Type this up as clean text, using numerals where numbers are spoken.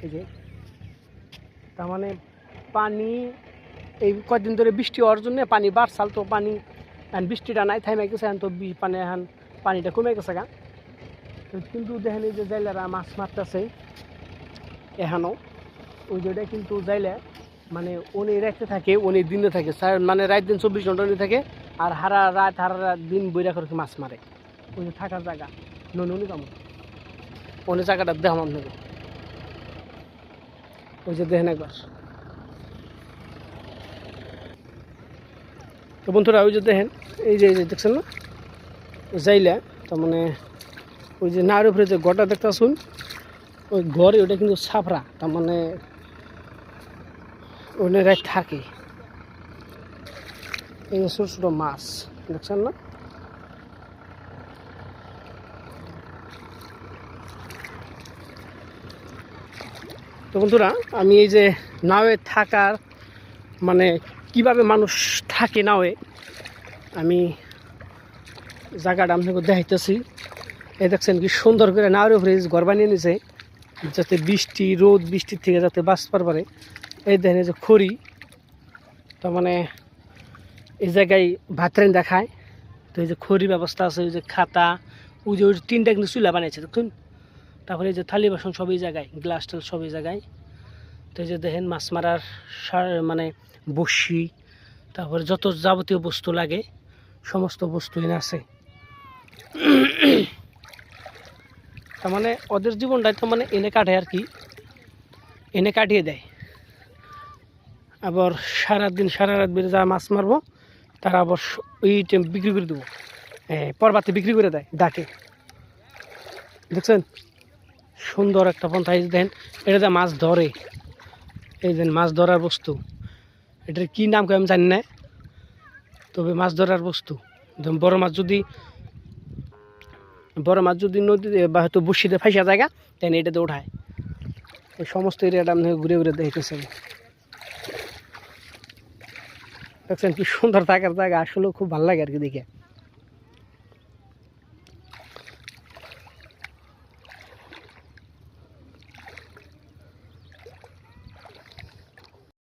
এই যে তার মানে পানি এই কয়েকদিন ধরে বৃষ্টি হওয়ার জন্য পানি বাড়ছাল, তো পানি এখন বৃষ্টিটা নাই, থাইমে গেছে এখন, তো পানি এখন পানিটা কমে গেছে গা। কিন্তু দেখেন এই যে জাইলারা মাছ মারতেছে এখানেও, ওই যেটা কিন্তু যাইলে মানে উনি রাখতে থাকে, উনি দিনে থাকে, মানে রাত দিন 24 ঘন্টা উনি থাকে, আর হারা রাত দিন বইরা করে মাছ মারে। ওই যে থাকার জায়গা উনি কেমন উনি জায়গাটা দেখাম আপনাকে। ওই যে দেখেন একবার, তো বন্ধুরা ওই যে দেখেন এই যে দেখছেন না যাইলে, তার মানে ওই যে নাড়ের উপরে যে গড়টা দেখতে আসুন, ওই ঘরে ওটা কিন্তু ছাপড়া, তার মানে ওনারাই থাকে। এই যে ছোটো ছোটো মাছ দেখছেন না, তো বন্ধুরা আমি এই যে নাওয়ে থাকার মানে কিভাবে মানুষ থাকে নাওয়ে, আমি জায়গাটা আপনাকে দেখাইতেছি। এই দেখছেন কি সুন্দর করে নাওয়ের উপরে ঘর বানিয়ে নিছে, যাতে বৃষ্টির থেকে যাতে বাঁচতে পারে। এই দেখেন এই যে খড়ি, তার মানে এই জায়গায় ভাত রান দেখায়, তো এই যে খড়ি ব্যবস্থা আছে, ওই যে খাতা, ওই যে 3টা কিন্তু চুলা বানিয়েছে দেখুন। তারপরে এই যে থালি বাসন সবই জায়গায়, গ্লাস টাল সবই জায়গায়। তো এই যে দেখেন মাছ মারার মানে বড়শি, তারপরে যত যাবতীয় বস্তু লাগে সমস্ত বস্তু এনে আছে। তার মানে ওদের জীবনটাই তো মানে এনে কাটে আর কি, এনে কাটিয়ে দেয়। আবার সারাদিন সারা রাত বেড়ে যারা মাছ মারবো তারা আবার ওই টাইম বিক্রি করে দেবো, পরবাতে বিক্রি করে দেয় ডাকে। দেখছেন সুন্দর একটা পন্থা। এই দেখেন এটা মাছ ধরে, এই দেন মাছ ধরার বস্তু, এটার কী নাম করে আমি জানি না, তবে মাছ ধরার বস্তু। বড় মাছ যদি নদীতে বা হয়তো বসিতে ফাইসা জায়গা তাই এটাতে ওঠায়। এই সমস্ত এরিয়াটা আপনি ঘুরে ঘুরে দেখতেছেন। দেখছেন কি সুন্দর থাকার জায়গা, আসলেও খুব ভালো লাগে আর কি দেখে।